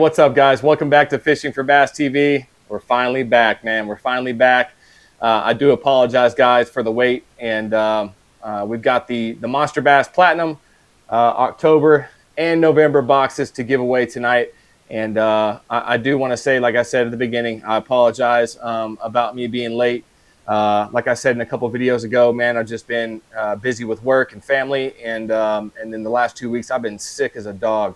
what's up, guys? Welcome back to Fishing for Bass TV. We're finally back, man. We're finally back. I do apologize, guys, for the wait. And we've got the Monsterbass Platinum October and November boxes to give away tonight. And I do want to say, like I said at the beginning, I apologize about me being late. Like I said in a couple of videos ago, man, I've just been busy with work and family. And in the last 2 weeks, I've been sick as a dog.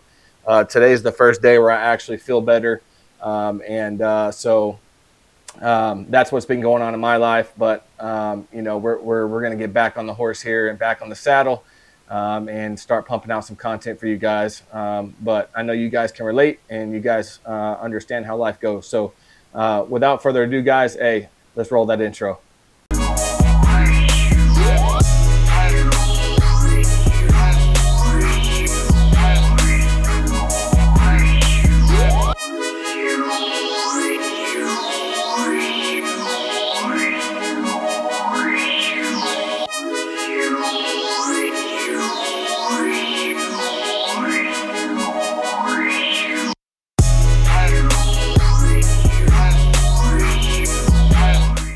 Today's the first day where I actually feel better. So that's what's been going on in my life. But, you know, we're going to get back on the horse here and back on the saddle and start pumping out some content for you guys. But I know you guys can relate and you guys understand how life goes. So without further ado, guys, hey, let's roll that intro.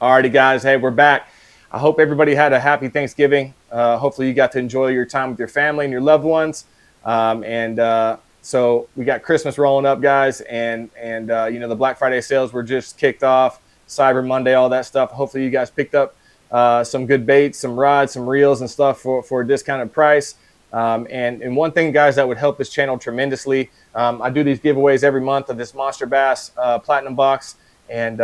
Alrighty, guys. Hey, we're back. I hope everybody had a happy Thanksgiving. Hopefully you got to enjoy your time with your family and your loved ones. So we got Christmas rolling up, guys. And you know, the Black Friday sales were just kicked off. Cyber Monday, all that stuff. Hopefully you guys picked up some good baits, some rods, some reels and stuff for a discounted price. And one thing, guys, that would help this channel tremendously. I do these giveaways every month of this Monsterbass Platinum box. And,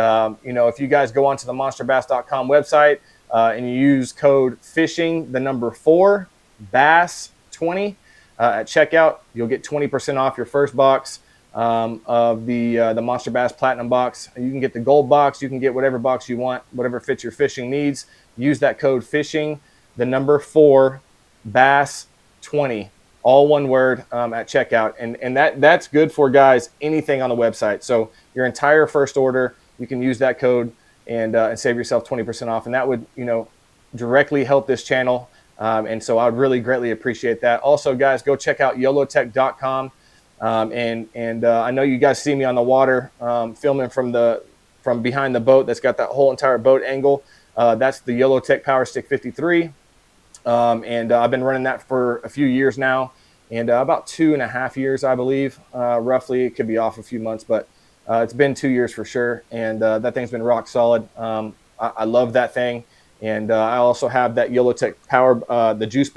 you know, if you guys go onto the monsterbass.com website and you use code FISHING, the number 4, BASS20 at checkout, you'll get 20% off your first box of the Monsterbass Platinum box. You can get the gold box. You can get whatever box you want, whatever fits your fishing needs. Use that code FISHING, the number 4, BASS20. All one word at checkout. And that's good for, guys, anything on the website. So your entire first order, you can use that code and save yourself 20% off. And that would, you know, directly help this channel. And so I would really greatly appreciate that. Also, guys, go check out yolotech.com. I know you guys see me on the water filming from behind the boat. That's got that whole entire boat angle. That's the Yolotech Power Stick 53. I've been running that for a few years now, and about 2.5 years, I believe, roughly. It could be off a few months, but it's been 2 years for sure. And that thing's been rock solid. I love that thing. And I also have that Yolotech Power, the juice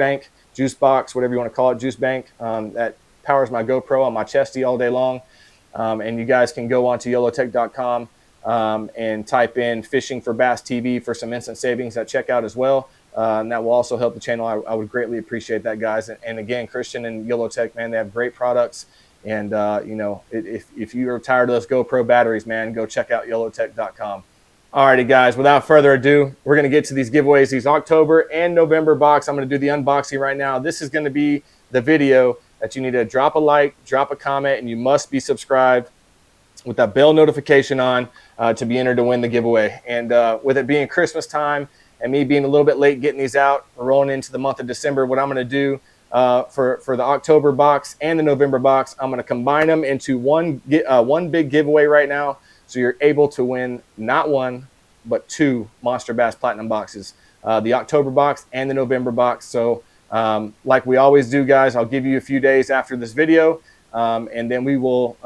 box, whatever you want to call it, juice bank, that powers my GoPro on my chesty all day long. And you guys can go onto yolotech.com and type in Fishing for Bass TV for some instant savings at checkout as well. And that will also help the channel. I would greatly appreciate that, guys. And again, Christian and Yolotech, man, they have great products. And, you know, if you are tired of those GoPro batteries, man, go check out yolotech.com. Alrighty, guys, without further ado, we're going to get to these giveaways, these October and November box. I'm going to do the unboxing right now. This is going to be the video that you need to drop a like, drop a comment, and you must be subscribed with that bell notification on to be entered to win the giveaway. And with it being Christmas time, and me being a little bit late getting these out, rolling into the month of December, what I'm going to do for the October box and the November box, I'm going to combine them into one big giveaway right now. So you're able to win not one, but 2 Monsterbass Platinum boxes, the October box and the November box. So like we always do, guys, I'll give you a few days after this video, and then we will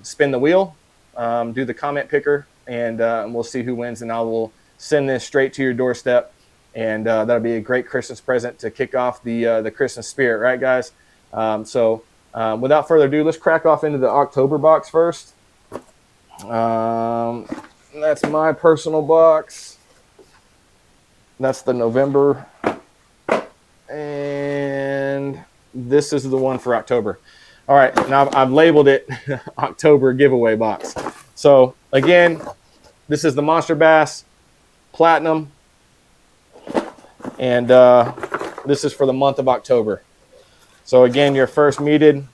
spin the wheel, do the comment picker, and we'll see who wins, and I will send this straight to your doorstep, and that'll be a great Christmas present to kick off the Christmas spirit, right, guys? Without further ado, let's crack off into the October box first. That's my personal box. That's the November, and this is the one for October. All right, now I've labeled it October giveaway box. So again, this is the Monsterbass Platinum, and this is for the month of October. So again, your first meated,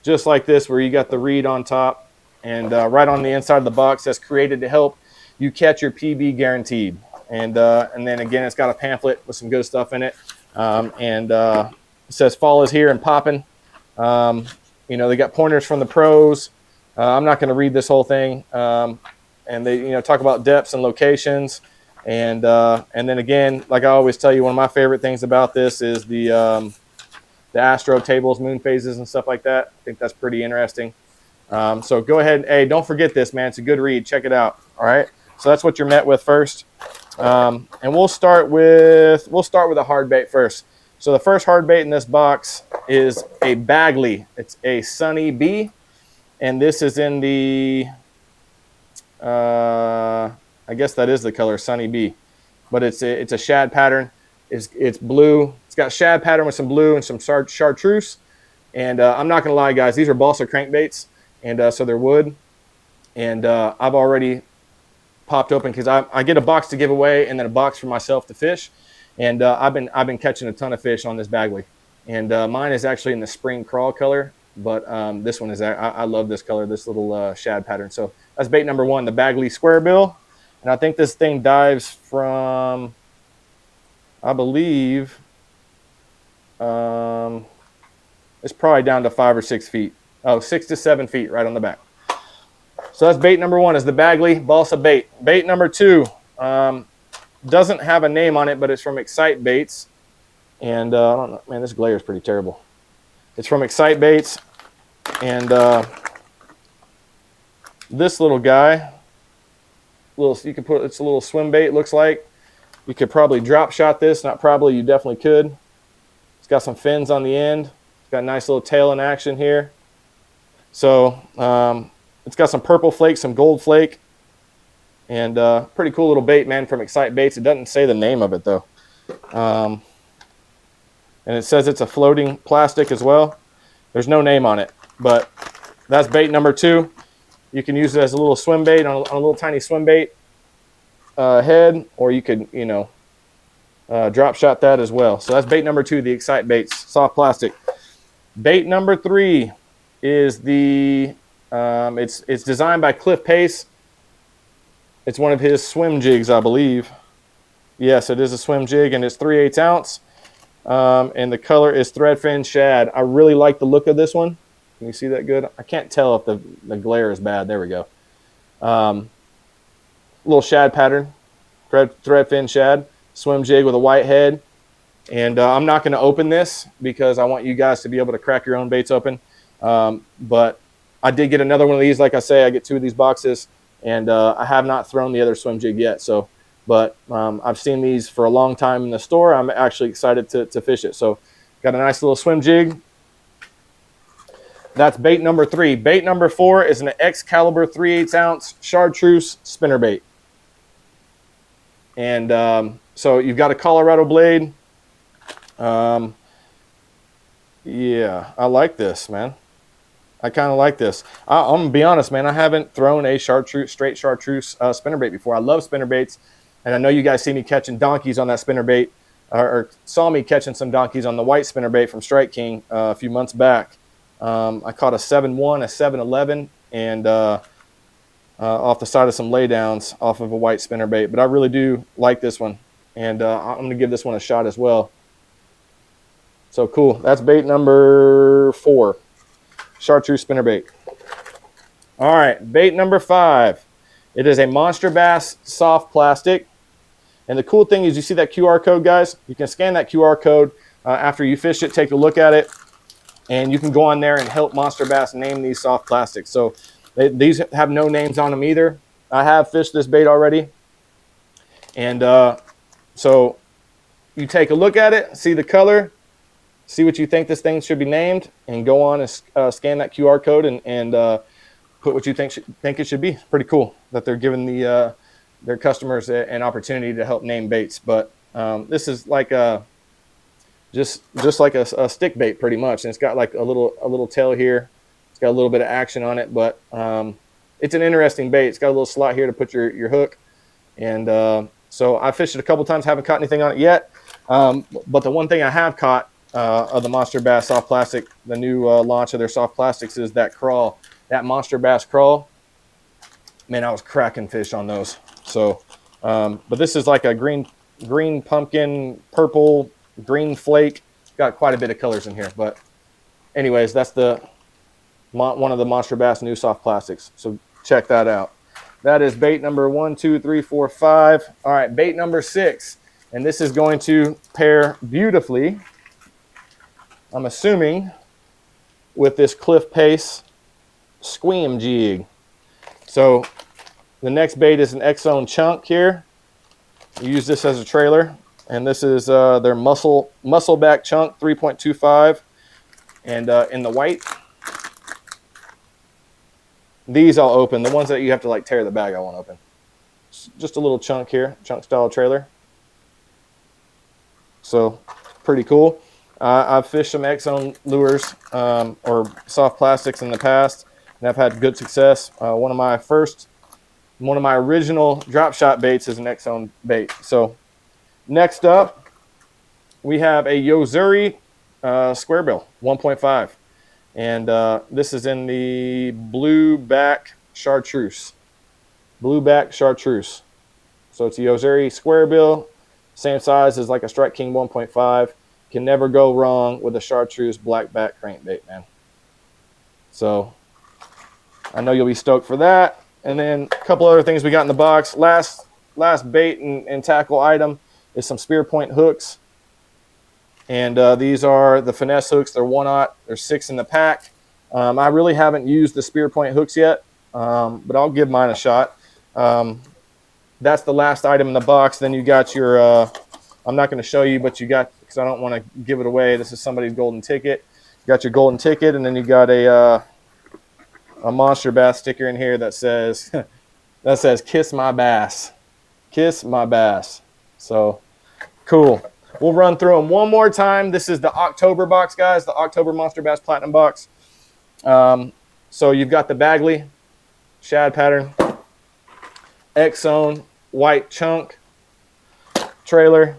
just like this, where you got the reed on top, and right on the inside of the box that's created to help you catch your PB guaranteed. And then again, it's got a pamphlet with some good stuff in it. It says fall is here and popping. You know, they got pointers from the pros. I'm not going to read this whole thing. And they, you know, talk about depths and locations. And then again, like I always tell you, one of my favorite things about this is the astro tables, moon phases, and stuff like that. I think that's pretty interesting. So go ahead. Hey, don't forget this, man. It's a good read. Check it out. All right. So that's what you're met with first. And we'll start with a hard bait first. So the first hard bait in this box is a Bagley. It's a Sunny B, and this is in the I guess that is the color Sunny B, but it's a shad pattern. It's blue. It's got shad pattern with some blue and some chartreuse. And I'm not gonna lie, guys, these are balsa crankbaits, and so they're wood. And I've already popped open because I get a box to give away and then a box for myself to fish. And I've been catching a ton of fish on this Bagley. And mine is actually in the spring crawl color, but this one is, I love this color, this little shad pattern. So that's bait number one, the Bagley square bill. And I think this thing dives from, I believe, it's probably down to 5 or 6 feet. Oh, 6 to 7 feet right on the back. So that's bait number one, is the Bagley balsa bait. Bait number two doesn't have a name on it, but it's from Excite Baits. And I don't know, man, this glare is pretty terrible. It's from Excite Baits. And this little guy, you could put, it's a little swim bait, it looks like. You could probably drop shot this. Not probably, you definitely could. It's got some fins on the end. It's got a nice little tail in action here. So it's got some purple flake, some gold flake, and pretty cool little bait, man, from Excite Baits. It doesn't say the name of it, though. And it says it's a floating plastic as well. There's no name on it, but that's bait number two. You can use it as a little swim bait on a little tiny swim bait head, or you could, you know, drop shot that as well. So that's bait number two, the Excite Baits, soft plastic. Bait number three is the, it's designed by Cliff Pace. It's one of his swim jigs, I believe. Yes, it is a swim jig, and it's 3/8 ounce. And the color is threadfin shad. I really like the look of this one. Can you see that good? I can't tell if the glare is bad. There we go. Little shad pattern, threadfin shad, swim jig with a white head. And I'm not going to open this because I want you guys to be able to crack your own baits open. But I did get another one of these. Like I say, I get 2 of these boxes, and I have not thrown the other swim jig yet. So, but I've seen these for a long time in the store. I'm actually excited to fish it. So got a nice little swim jig. That's bait number three. Bait number four is an Excalibur 3/8 ounce chartreuse spinnerbait. And so you've got a Colorado blade. Yeah, I like this, man. I kind of like this. I'm going to be honest, man. I haven't thrown a straight chartreuse spinnerbait before. I love spinnerbaits. And I know you guys see me catching donkeys on that spinnerbait, or saw me catching some donkeys on the white spinnerbait from Strike King a few months back. I caught a 7-1, a 7-11, and off the side of some laydowns off of a white spinnerbait. But I really do like this one, and I'm going to give this one a shot as well. So cool. That's bait number 4, chartreuse spinnerbait. All right, bait number 5. It is a Monsterbass soft plastic. And the cool thing is, you see that QR code, guys? You can scan that QR code after you fish it, take a look at it, and you can go on there and help Monsterbass name these soft plastics. So these have no names on them either. I have fished this bait already. And so you take a look at it, see the color, see what you think this thing should be named, and go on and scan that QR code and put what you think it should be. It's pretty cool that they're giving their customers an opportunity to help name baits. But this is like just like a stick bait pretty much, and it's got like a little tail here. It's got a little bit of action on it, but it's an interesting bait. It's got a little slot here to put your hook, and so I fished it a couple times, haven't caught anything on it yet. But the one thing I have caught of the Monsterbass soft plastic, the new launch of their soft plastics, is that crawl, that Monsterbass crawl. Man, I was cracking fish on those. So, but this is like a green pumpkin, purple, green flake. Got quite a bit of colors in here. But anyways, that's the one of the Monster Bass new soft plastics. So check that out. That is bait number 1, 2, 3, 4, 5. All right, bait number 6. And this is going to pair beautifully, I'm assuming, with this Cliff Pace Squeam Jig. So the next bait is an X-Zone chunk here. You use this as a trailer. And this is their muscleback chunk, 3.25. And in the white. These I'll open. The ones that you have to like tear the bag, I won't open. Just a little chunk here, chunk style trailer. So pretty cool. I've fished some X-Zone lures or soft plastics in the past, and I've had good success. One of my original drop shot baits is an X-Zone bait. So next up, we have a Yozuri square bill, 1.5. And this is in the blue back chartreuse. Blue back chartreuse. So it's a Yozuri square bill. Same size as like a Strike King 1.5. Can never go wrong with a chartreuse black back crankbait, man. So I know you'll be stoked for that. And then a couple other things we got in the box. Last bait and tackle item is some spear point hooks. And these are the finesse hooks. They're 1/0. There's 6 in the pack. I really haven't used the spear point hooks yet, but I'll give mine a shot. That's the last item in the box. Then you got your, I'm not going to show you, but you got, because I don't want to give it away. This is somebody's golden ticket. You got your golden ticket, and then you got a Monster Bass sticker in here that says, "Kiss my bass, kiss my bass." So cool. We'll run through them one more time. This is the October box, guys, the October Monster Bass Platinum box. So you've got the Bagley shad pattern, X-Zone white chunk trailer,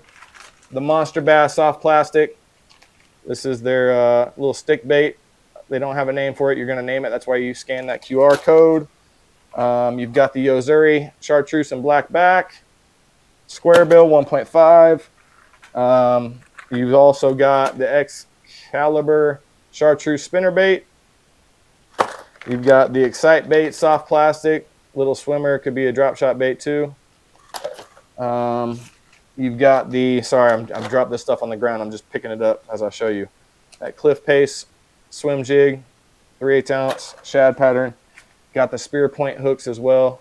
the Monster Bass soft plastic. This is their little stick bait. They don't have a name for it. You're going to name it. That's why you scan that QR code. You've got the Yozuri chartreuse and black back, square bill 1.5. You've also got the Excalibur chartreuse spinnerbait. You've got the Excite bait, soft plastic, little swimmer, could be a drop shot bait too. You've got the, sorry, I've dropped this stuff on the ground. I'm just picking it up as I show you. That Cliff Pace swim jig, 3/8 ounce shad pattern. Got the spear point hooks as well,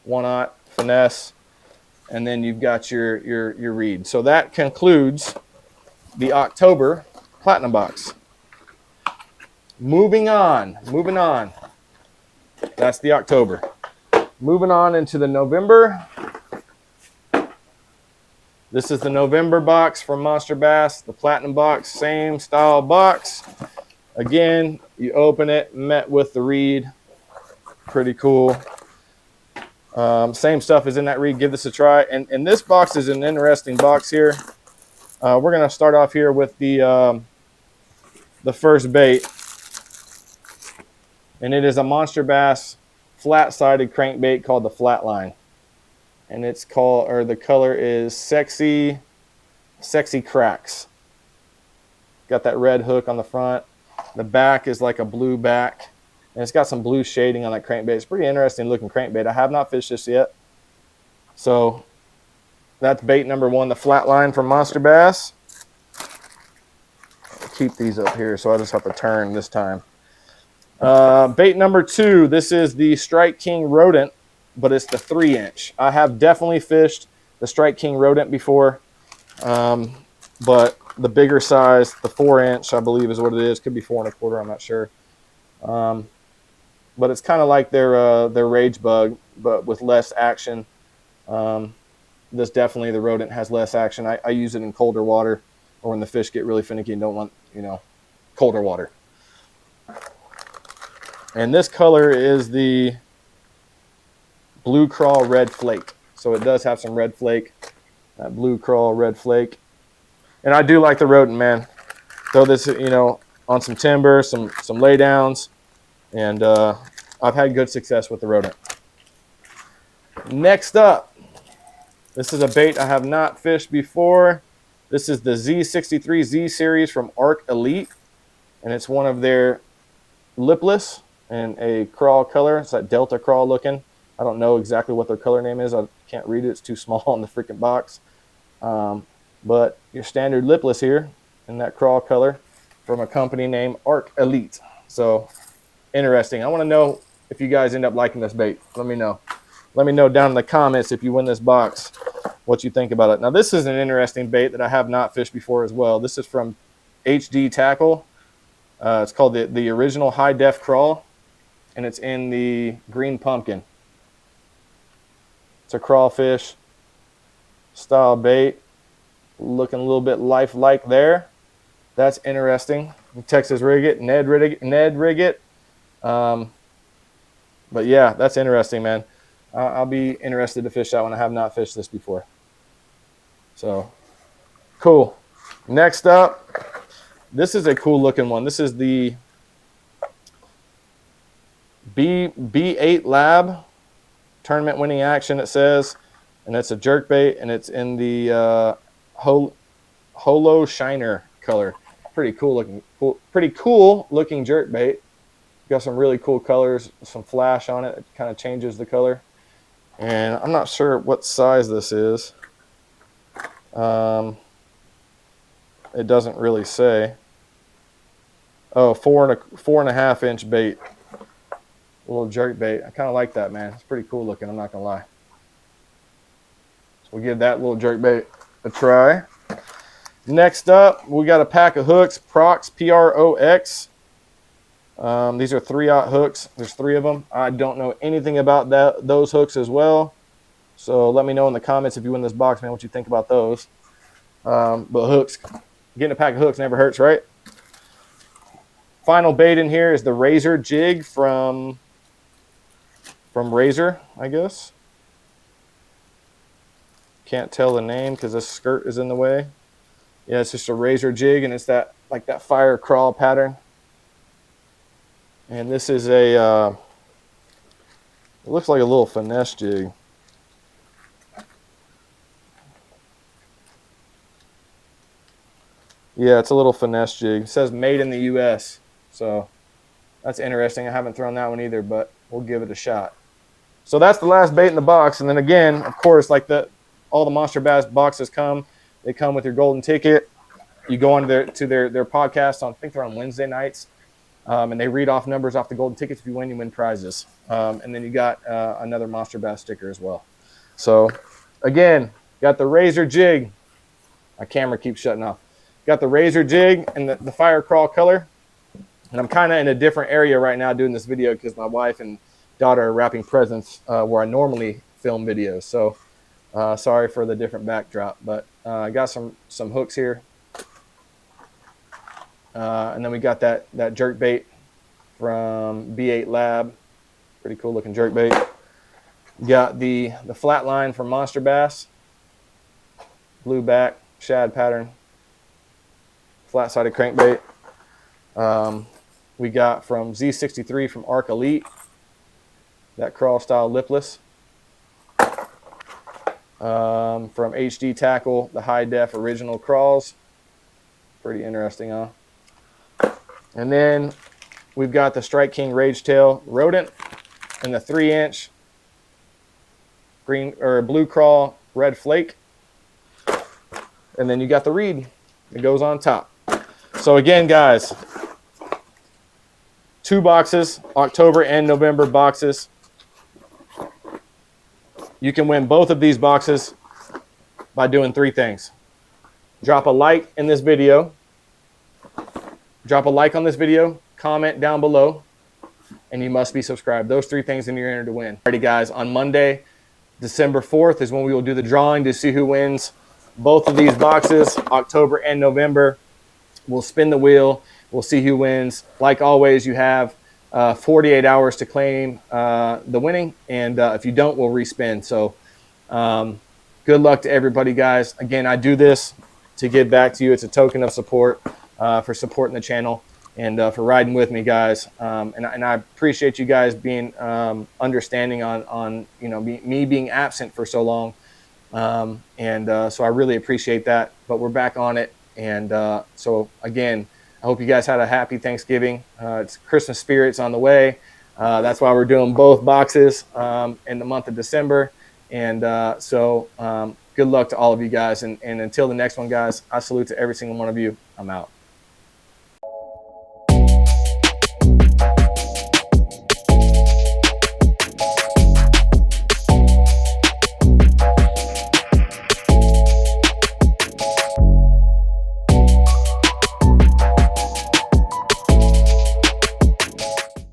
1/0 finesse. And then you've got your reed. So that concludes the October Platinum box. Moving on. That's the October. Moving on into the November. This is the November box from Monster Bass, the Platinum box, same style box. Again, you open it, met with the reed. Pretty cool. Same stuff is in that reed. Give this a try. And this box is an interesting box here. We're going to start off here with the first bait. And it is a Monster Bass flat-sided crankbait called the Flatline. And it's called, or the color is Sexy Cracks. Got that red hook on the front. The back is like a blue back. And it's got some blue shading on that crankbait. It's pretty interesting looking crankbait. I have not fished this yet. So that's bait number 1, the Flatline from Monster Bass. I'll keep these up here, so I just have to turn this time. Bait number 2, this is the Strike King Rodent, but it's the 3-inch. I have definitely fished the Strike King Rodent before, but the bigger size, the 4-inch, I believe is what it is. Could be 4 1/4, I'm not sure. But it's kind of like their Rage Bug, but with less action. This definitely, the Rodent has less action. I use it in colder water, or when the fish get really finicky and don't want, colder water. And this color is the Blue Crawl Red Flake. So it does have some red flake, that Blue Crawl Red Flake. And I do like the Rodent, man. Throw this, on some timber, some laydowns, and I've had good success with the Rodent. Next up, this is a bait I have not fished before. This is the Z63 Z series from Arc Elite, and it's one of their lipless and a crawl color. It's that Delta crawl looking. I don't know exactly what their color name is. I can't read it. It's too small on the freaking box. But your standard lipless here in that crawl color from a company named Arc Elite. So interesting. I want to know if you guys end up liking this bait. Let me know. Let me know down in the comments if you win this box what you think about it. Now this is an interesting bait that I have not fished before as well. This is from HD Tackle. It's called the original high def crawl, and it's in the green pumpkin. It's a crawfish style bait, looking a little bit lifelike there. That's interesting. Texas rig it, Ned rig it. But yeah, that's interesting, man. I'll be interested to fish that one. I have not fished this before. So cool. Next up, this is a cool looking one. This is the B8 Lab tournament winning action, it says, and it's a jerk bait, and it's in the Holo Shiner color. Pretty cool looking jerk bait. Got some really cool colors, some flash on it. It kind of changes the color. And I'm not sure what size this is. It doesn't really say. Oh, 4.5 inch bait. A little jerk bait. I kind of like that, man. It's pretty cool looking, I'm not gonna lie. So we'll give that little jerk bait a try. Next up, we got a pack of hooks, Prox, P-R-O-X. These are 3/0 hooks. There's 3 of them. I don't know anything about those hooks as well. So let me know in the comments if you win this box, man, what you think about those. But hooks, getting a pack of hooks never hurts, right? Final bait in here is the Razor jig from Razor, I guess. Can't tell the name because this skirt is in the way. Yeah, it's just a Razor jig, and it's that like that fire crawl pattern. And this is a, it looks like a little finesse jig. Yeah, it's a little finesse jig. It says made in the US. So that's interesting. I haven't thrown that one either, but we'll give it a shot. So that's the last bait in the box. And then again, of course, like all the Monsterbass boxes come. They come with your golden ticket. You go on to their podcast on, I think they're on Wednesday nights. And they read off numbers off the golden tickets. If you win prizes. And then you got another Monsterbass sticker as well. So, again, got the Razor jig. My camera keeps shutting off. Got the Razor jig and the fire crawl color. And I'm kind of in a different area right now doing this video because my wife and daughter are wrapping presents where I normally film videos. So, sorry for the different backdrop. But I got some hooks here. And then we got that jerk bait from B8 Lab. Pretty cool looking jerk bait. Got the flat line from Monsterbass. Blue back, shad pattern. Flat sided crankbait. We got from Z63 from Arc Elite. That crawl style lipless. From HD Tackle, the high def original crawls. Pretty interesting, huh? And then we've got the Strike King Rage Tail Rodent and the 3-inch green or blue crawl red flake. And then you got the reed that goes on top. So again, guys, 2 boxes, October and November boxes. You can win both of these boxes by doing 3 things. Drop a like in this video. Drop a like on this video, comment down below, and you must be subscribed. Those 3 things and you're entered to win. Alrighty guys, on Monday, December 4th is when we will do the drawing to see who wins both of these boxes, October and November. We'll spin the wheel. We'll see who wins. Like always, you have 48 hours to claim the winning, and if you don't, we'll respin. So good luck to everybody, guys. Again, I do this to give back to you. It's a token of support for supporting the channel and for riding with me, guys. And I appreciate you guys being understanding on me being absent for so long. So I really appreciate that. But we're back on it. And so again, I hope you guys had a happy Thanksgiving. It's Christmas spirits on the way. That's why we're doing both boxes in the month of December. And so good luck to all of you guys. And until the next one, guys, I salute to every single one of you. I'm out.